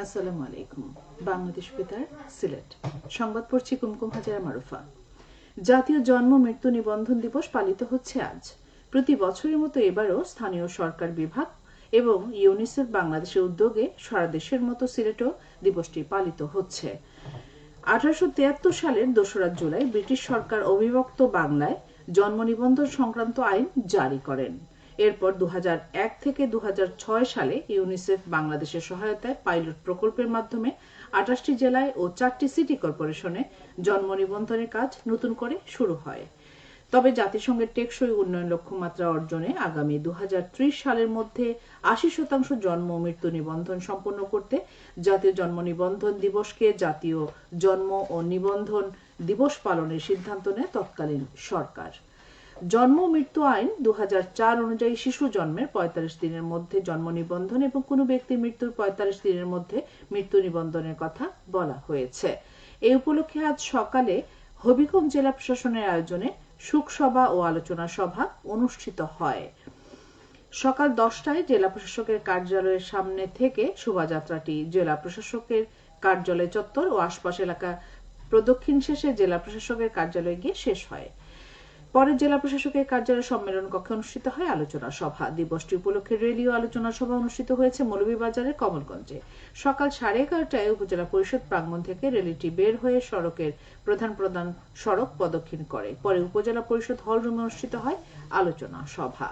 আসসালামু আলাইকুম। বাংলাদেশ বেতার, সিলেট। সংবাদ পড়ছি কুমকুম হাজারা মারুফা। জাতীয় জন্ম মৃত্যু নিবন্ধন দিবস পালিত হচ্ছে আজ। প্রতি বছরের মতো এবারও স্থানীয় সরকার বিভাগ এবং ইউনিসেফ বাংলাদেশের উদ্যোগে সারা দেশের মতো সিলেটেও দিবসটি পালিত হচ্ছে। 1873 সালের 2রা জুলাই ব্রিটিশ সরকার অবিভক্ত বাংলায় জন্ম নিবন্ধন সংক্রান্ত আইন জারি করেন। এরপর 2001 থেকে 2006 সালে ইউনিসেফ বাংলাদেশের সহায়তায় পাইলট প্রকল্পের মাধ্যমে 28টি জেলায় ও 4টি সিটি কর্পোরেশনে জন্ম নিবন্ধনের কাজ নতুন করে শুরু হয়। তবে জাতিসংঘের টেকসই উন্নয়ন লক্ষ্যমাত্রা অর্জনে আগামী 2030 সালের মধ্যে 80% জন্ম ও মৃত্যু নিবন্ধন সম্পন্ন করতে জাতীয় জন্ম নিবন্ধন দিবসকে জাতীয় জন্ম ও নিবন্ধন দিবস পালনের সিদ্ধান্ত নেয় তৎকালীন সরকার। জন্ম মৃত্যু আইন 2004 অনুযায়ী শিশু জন্মের 45 দিনের মধ্যে জন্ম নিবন্ধন এবং কোনো ব্যক্তির মৃত্যুর 45 দিনের মধ্যে মৃত্যু নিবন্ধনের কথা বলা হয়েছে। এই উপলক্ষে আজ সকালে হবিগঞ্জ জেলা প্রশাসনের আয়োজনে শোকসভা ও আলোচনা সভা অনুষ্ঠিত হয়। সকাল 10টায় জেলা প্রশাসকের কার্যালয়ের সামনে থেকে শোভাযাত্রাটি জেলা প্রশাসকের কার্যালয় চত্বর ও আশপাশ এলাকা প্রদক্ষিণ শেষে জেলা প্রশাসকের কার্যালয়ে গিয়ে শেষ হয়। পরে জেলা প্রশাসকের কার্যালয় সম্মেলন কক্ষে অনুষ্ঠিত হয় আলোচনা সভা। দিবসটি উপলক্ষে রেলি ও আলোচনা সভা অনুষ্ঠিত হয়েছে মৌলভীবাজারের কমলগঞ্জে। সকাল 11:30টায় উপজেলা পরিষদ প্রাঙ্গণ থেকে রেলিটি বের হয়ে সড়কের প্রধান সড়ক প্রদক্ষিণ করে। পরে উপজেলা পরিষদ হল রুমে অনুষ্ঠিত হয় আলোচনা সভা।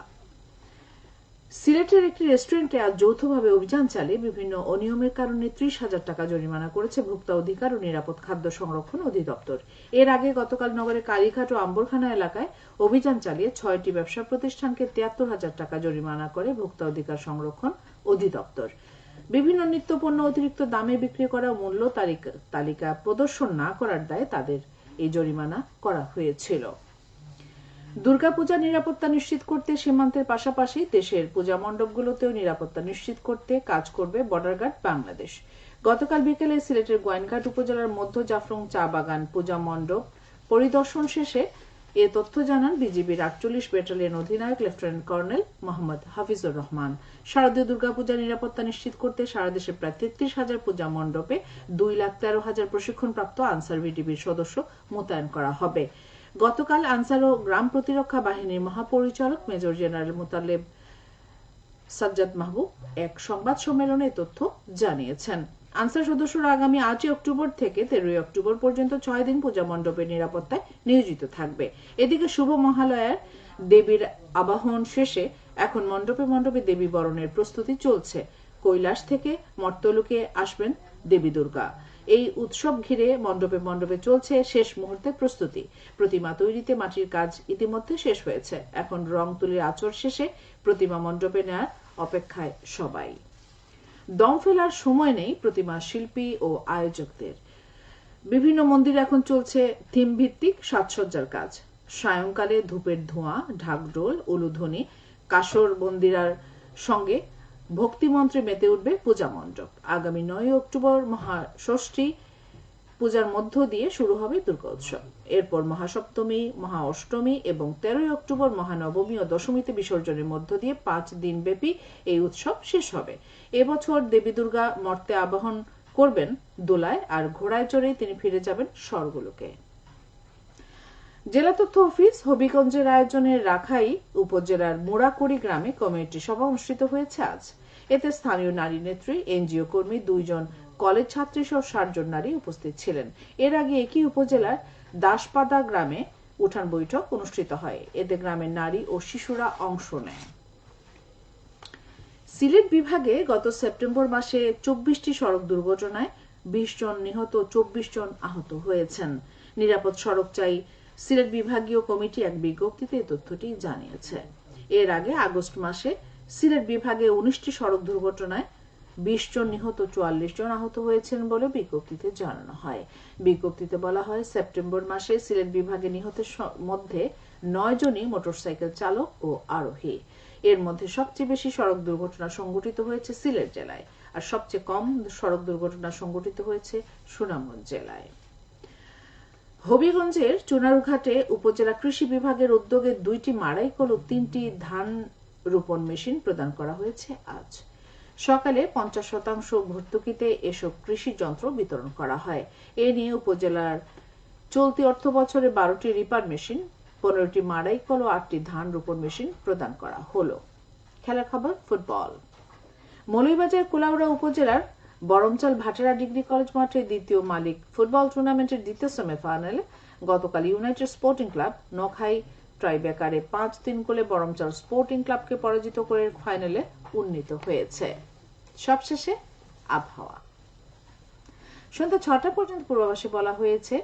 সিলেটের একটি রেস্টুরেন্টে আজ যৌথভাবে অভিযান চালিয়ে বিভিন্ন অনিয়মের কারণে 30,000 টাকা জরিমানা করেছে ভোক্তা অধিকার ও নিরাপদ খাদ্য সংরক্ষণ অধিদপ্তর। এর আগে গতকাল নগরের কালীঘাট ও আম্বরখানা এলাকায় অভিযান চালিয়ে 6টি ব্যবসা প্রতিষ্ঠানকে 73,000 টাকা জরিমানা করে ভোক্তা অধিকার সংরক্ষণ অধিদপ্তর। বিভিন্ন নিত্যপণ্য অতিরিক্ত দামে বিক্রি করা মূল্য তালিকা প্রদর্শন না করার দায়ে তাদের এই জরিমানা করা হয়েছিল। দুর্গাপূজা নিরাপত্তা নিশ্চিত করতে সীমান্তের পাশাপাশি দেশের পূজা মণ্ডপগুলোতেও নিরাপত্তা নিশ্চিত করতে কাজ করবে বর্ডার গার্ড বাংলাদেশ। গতকাল বিকেলে সিলেটের গোয়াইনঘাট উপজেলার মধ্য জাফলং চা বাগান পূজা মণ্ডপ পরিদর্শন শেষে এ তথ্য জানান বিজিবির 48 ব্যাটালিয়ন অধিনায়ক লেফটেন্যান্ট কর্নেল মোহাম্মদ হাফিজুর রহমান। শারদীয় দুর্গাপূজা নিরাপত্তা নিশ্চিত করতে সারা দেশে প্রায় 33,000 পূজা মণ্ডপে 2,13,000 প্রশিক্ষণপ্রাপ্ত আনসার ভিডিবির সদস্য মোতায়েন করা হবে। গতকাল আনসার ও গ্রাম প্রতিরক্ষা বাহিনীর মহাপরিচালক মেজর জেনারেল মোতালেব সাজ্জাদ মাহবুব এক সংবাদ সম্মেলনে তথ্য জানিয়েছেন। আনসার সদস্যরা আগামী 8 অক্টোবর থেকে 13 অক্টোবর পর্যন্ত 6 দিন পূজা মণ্ডপের নিরাপত্তায় নিয়োজিত থাকবে। এদিকে শুভ মহালয়ার দেবীর আবাহন শেষে এখন মণ্ডপে মণ্ডপে দেবী বরণের প্রস্তুতি চলছে। কৈলাস থেকে মর্তলোকে আসবেন দেবী দুর্গা। এই উৎসব ঘিরে মণ্ডপে মণ্ডপে চলছে শেষ মুহূর্তের প্রস্তুতি। প্রতিমা তৈরিতে মাটির কাজ ইতিমধ্যে শেষ হয়েছে। এখন রং তুলির আঁচড় শেষে প্রতিমা মণ্ডপে নেওয়ার অপেক্ষায় সবাই। দম ফেলার সময় নেই প্রতিমা শিল্পী ও আয়োজকদের। বিভিন্ন মন্দিরে এখন চলছে থিম ভিত্তিক সাজসজ্জার কাজ। সায়ংকালে ধূপের ধোঁয়া, ঢাকঢোল, উলুধ্বনি, কাসর বন্দিরার সঙ্গে ভক্তিমন্ত্রে মেতে উঠবে পূজা মণ্ডপ। আগামী 9 অক্টোবর মহাষষ্ঠী পূজার মধ্য দিয়ে শুরু হবে দুর্গা উৎসব। এরপর মহাসপ্তমী, মহা অষ্টমী এবং 13 অক্টোবর মহানবমী ও দশমীতে বিসর্জনের মধ্য দিয়ে 5 দিন ব্যাপী এই উৎসব শেষ হবে। এবছর দেবী দুর্গা মর্তে আবাহন করবেন দোলায়, আর ঘোড়ায় চড়েই তিনি ফিরে যাবেন স্বর্গলোকে। জেলা তথ্য অফিস হবিগঞ্জের আয়োজনে রাখাই উপজেলার মুড়াকুড়ি গ্রামে কমিউনিটি সভা অনুষ্ঠিত হয়েছে আজ। এতে স্থানীয় নারী নেত্রী, এনজিও কর্মী, 2 জন কলেজ ছাত্রী সহ 60 জন নারী উপস্থিত ছিলেন। এর আগে একই উপজেলার দাসপাদা গ্রামে উঠান বৈঠক অনুষ্ঠিত হয়। এতে গ্রামের নারী ও শিশুরা অংশ নেয়। সিলেট বিভাগে গত সেপ্টেম্বর মাসে 24টি সড়ক দুর্ঘটনায় 20 জন নিহত, 24 জন আহত হয়েছেন। নিরাপদ সড়ক চাই সিলেট বিভাগীয় কমিটি এক বিজ্ঞপ্তিতে এই তথ্যটি জানিয়েছে। এর আগে আগস্ট মাসে সিলেট বিভাগে 19টি সড়ক দুর্ঘটনায় 20 জন নিহত, 44 জন আহত হয়েছেন বলে বিজ্ঞপ্তিতে জানানো হয়। বিজ্ঞপ্তিতে বলা হয়, সেপ্টেম্বর মাসে সিলেট বিভাগে নিহতের মধ্যে 9 জনই মোটরসাইকেল চালক ও আরোহী। এর মধ্যে সবচেয়ে বেশি সড়ক দুর্ঘটনা সংঘটিত হয়েছে সিলেট জেলায়, আর সবচেয়ে কম সড়ক দুর্ঘটনা সংঘটিত হয়েছে সুনামগঞ্জ জেলায়। হবিগঞ্জের চুনারুঘাটে উপজেলা কৃষি বিভাগের উদ্যোগে 2টি মাড়াই কল ও 3টি ধান রোপণ মেশিন প্রদান করা হয়েছে আজ। সকালে 50% ভর্তুকিতে এসব কৃষি যন্ত্র বিতরণ করা হয়। এ নিয়ে উপজেলার চলতি অর্থ বছরে 12টি রিপার মেশিন, 15টি মাড়াই কল ও 8টি ধান রোপণ মেশিন প্রদান করা হলো। খেলার খবর ফুটবল। মৌলভীবাজার কুলাউড়া উপজেলার বরমচাল ভাটেরা ডিগ্রি কলেজ মাঠে দ্বিতীয় মালিক ফুটবল টুর্নামেন্টের দ্বিতীয় সেমিফাইনালে গতকাল ইউনাইটেড স্পোর্টিং ক্লাব নখাই ট্রাইব্রেকারে 5-3 গোলে বরমচাল স্পোর্টিং ক্লাবকে পরাজিত করে ফাইনালে উন্নীত হয়েছে। সবশেষে আবহাওয়া। সন্ধ্যা 6টা পর্যন্ত পূর্বাভাসে বলা হয়েছে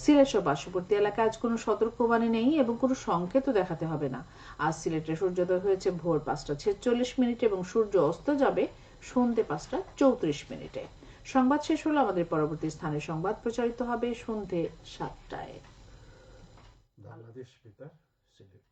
সিলেট ও পার্শ্ববর্তী এলাকায় আজ কোনো সতর্কবাণী নেই এবং কোনো সংকেতও দেখাতে হবে না। আজ সিলেটে সূর্যোদয় হয়েছে ভোর 5টা 46 এবং সূর্য অস্ত যাবে সন্ধ্যে 5টা 34। সংবাদ শেষ হলো। আমাদের পরবর্তী স্থানে সংবাদ প্রচারিত হবে সন্ধ্যে 7টায়। বাংলাদেশ বেতার সিলেট।